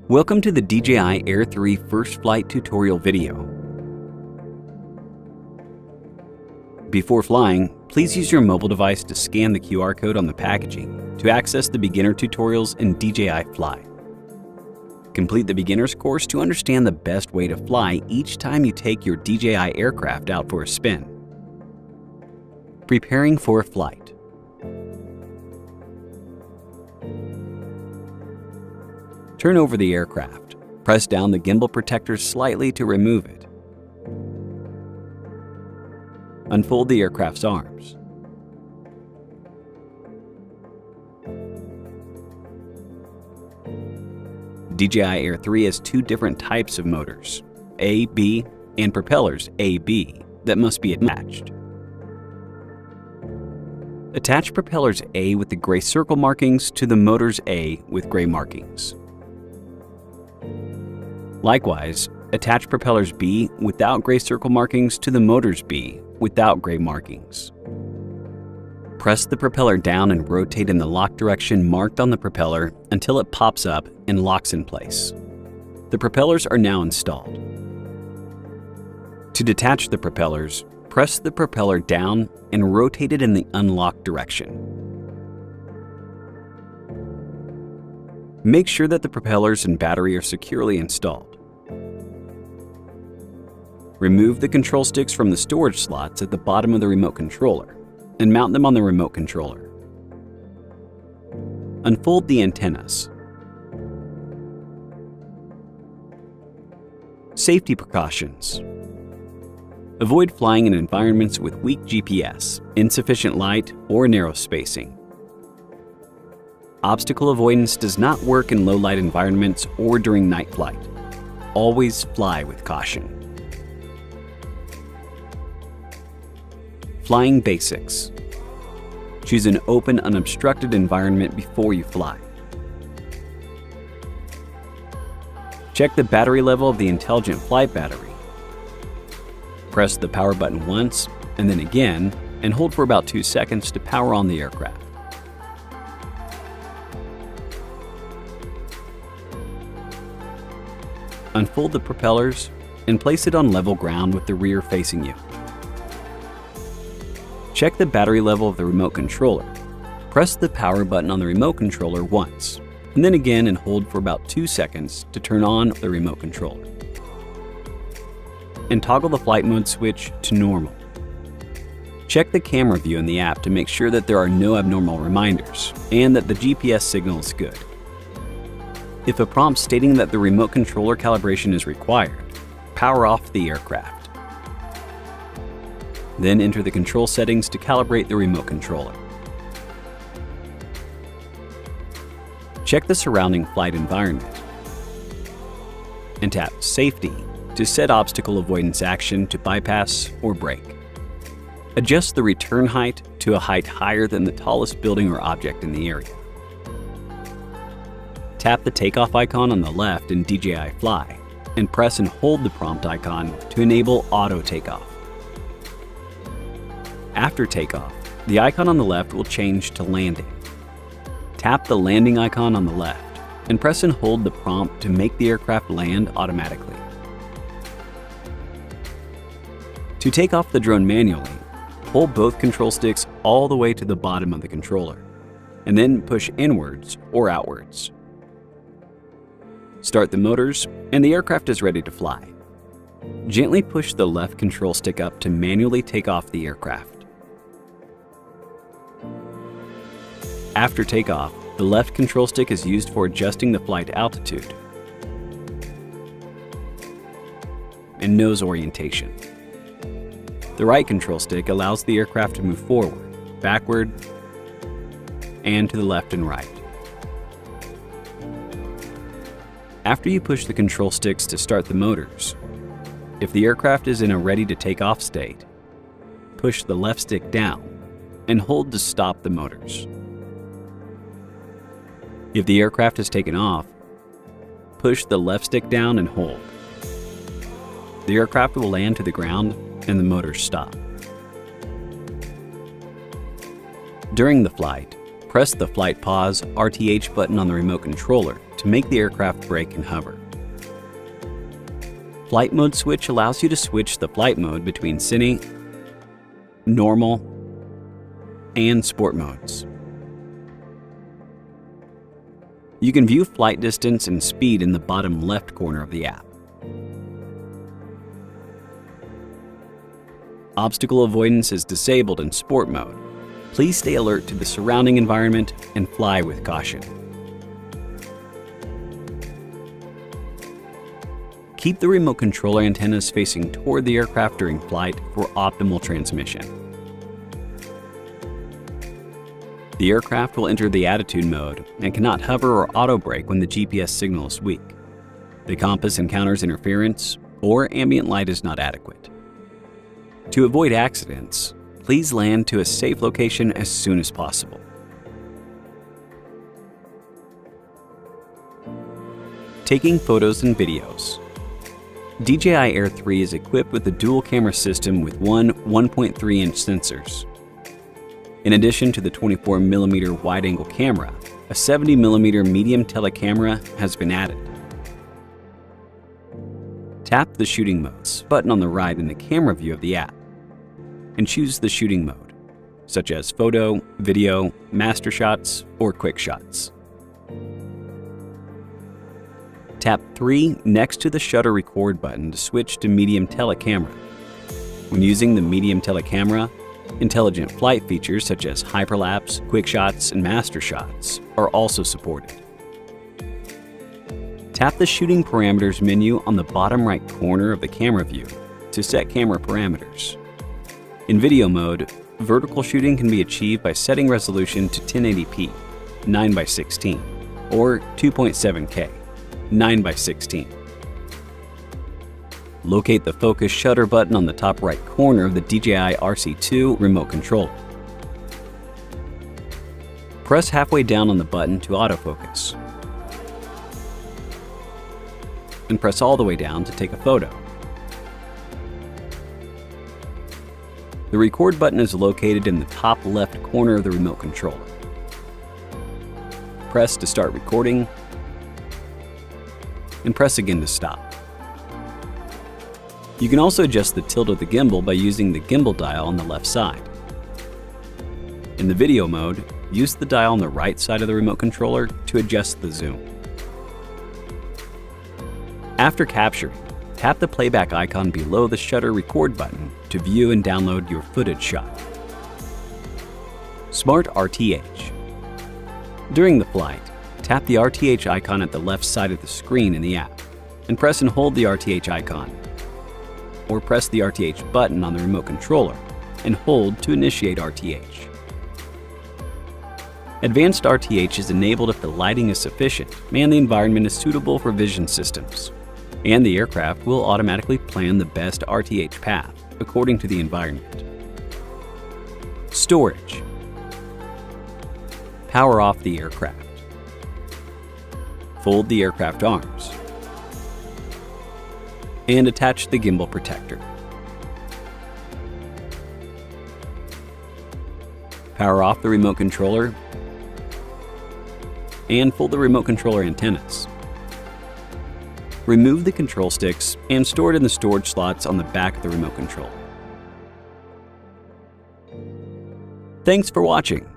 Welcome to the DJI Air 3 first flight tutorial video. Before flying, please use your mobile device to scan the QR code on the packaging to access the beginner tutorials in DJI Fly. Complete the beginner's course to understand the best way to fly each time you take your DJI aircraft out for a spin. Preparing for a flight. Turn over the aircraft. Press down the gimbal protector slightly to remove it. Unfold the aircraft's arms. DJI Air 3 has two different types of motors, A, B, and propellers A, B, that must be attached. Attach propellers A with the gray circle markings to the motors A with gray markings. Likewise, attach propellers B without gray circle markings to the motors B without gray markings. Press the propeller down and rotate in the lock direction marked on the propeller until it pops up and locks in place. The propellers are now installed. To detach the propellers, press the propeller down and rotate it in the unlocked direction. Make sure that the propellers and battery are securely installed. Remove the control sticks from the storage slots at the bottom of the remote controller and mount them on the remote controller. Unfold the antennas. Safety precautions. Avoid flying in environments with weak GPS, insufficient light, or narrow spacing. Obstacle avoidance does not work in low-light environments or during night flight. Always fly with caution. Flying basics. Choose an open, unobstructed environment before you fly. Check the battery level of the intelligent flight battery. Press the power button once, and then again, and hold for about 2 seconds to power on the aircraft. Unfold the propellers and place it on level ground with the rear facing you. Check the battery level of the remote controller. Press the power button on the remote controller once, and then again and hold for about 2 seconds to turn on the remote controller. And toggle the flight mode switch to normal. Check the camera view in the app to make sure that there are no abnormal reminders and that the GPS signal is good. If a prompt stating that the remote controller calibration is required, power off the aircraft. Then enter the control settings to calibrate the remote controller. Check the surrounding flight environment and tap Safety to set obstacle avoidance action to bypass or brake. Adjust the return height to a height higher than the tallest building or object in the area. Tap the takeoff icon on the left in DJI Fly and press and hold the prompt icon to enable auto takeoff. After takeoff, the icon on the left will change to landing. Tap the landing icon on the left and press and hold the prompt to make the aircraft land automatically. To take off the drone manually, hold both control sticks all the way to the bottom of the controller, and then push inwards or outwards. Start the motors, and the aircraft is ready to fly. Gently push the left control stick up to manually take off the aircraft. After takeoff, the left control stick is used for adjusting the flight altitude and nose orientation. The right control stick allows the aircraft to move forward, backward, and to the left and right. After you push the control sticks to start the motors, if the aircraft is in a ready to take off state, push the left stick down and hold to stop the motors. If the aircraft is taken off, push the left stick down and hold. The aircraft will land to the ground and the motors stop. During the flight, Press the Flight Pause RTH button on the remote controller to make the aircraft brake and hover. Flight Mode Switch allows you to switch the flight mode between Cine, Normal, and Sport modes. You can view flight distance and speed in the bottom left corner of the app. Obstacle avoidance is disabled in Sport mode. Please stay alert to the surrounding environment and fly with caution. Keep the remote controller antennas facing toward the aircraft during flight for optimal transmission. The aircraft will enter the attitude mode and cannot hover or auto-brake when the GPS signal is weak, the compass encounters interference, or ambient light is not adequate. To avoid accidents, please land to a safe location as soon as possible. Taking photos and videos. DJI Air 3 is equipped with a dual camera system with one 1.3-inch sensors. In addition to the 24mm wide-angle camera, a 70mm medium telecamera has been added. Tap the Shooting Modes button on the right in the camera view of the app and choose the shooting mode, such as photo, video, master shots, or quick shots. Tap 3 next to the shutter record button to switch to medium telecamera. When using the medium telecamera, intelligent flight features such as hyperlapse, quick shots, and master shots are also supported. Tap the shooting parameters menu on the bottom right corner of the camera view to set camera parameters. In video mode, vertical shooting can be achieved by setting resolution to 1080p, 9:16, or 2.7K, 9:16. Locate the focus shutter button on the top right corner of the DJI RC2 remote controller. Press halfway down on the button to autofocus, and press all the way down to take a photo. The record button is located in the top left corner of the remote controller. Press to start recording, and press again to stop. You can also adjust the tilt of the gimbal by using the gimbal dial on the left side. In the video mode, use the dial on the right side of the remote controller to adjust the zoom. After capturing, tap the playback icon below the shutter record button to view and download your footage shot. Smart RTH. During the flight, tap the RTH icon at the left side of the screen in the app, and press and hold the RTH icon. Or press the RTH button on the remote controller and hold to initiate RTH. Advanced RTH is enabled if the lighting is sufficient and the environment is suitable for vision systems, and the aircraft will automatically plan the best RTH path according to the environment. Storage. Power off the aircraft. Fold the aircraft arms, and attach the gimbal protector. Power off the remote controller and fold the remote controller antennas. Remove the control sticks and store it in the storage slots on the back of the remote control. Thanks for watching.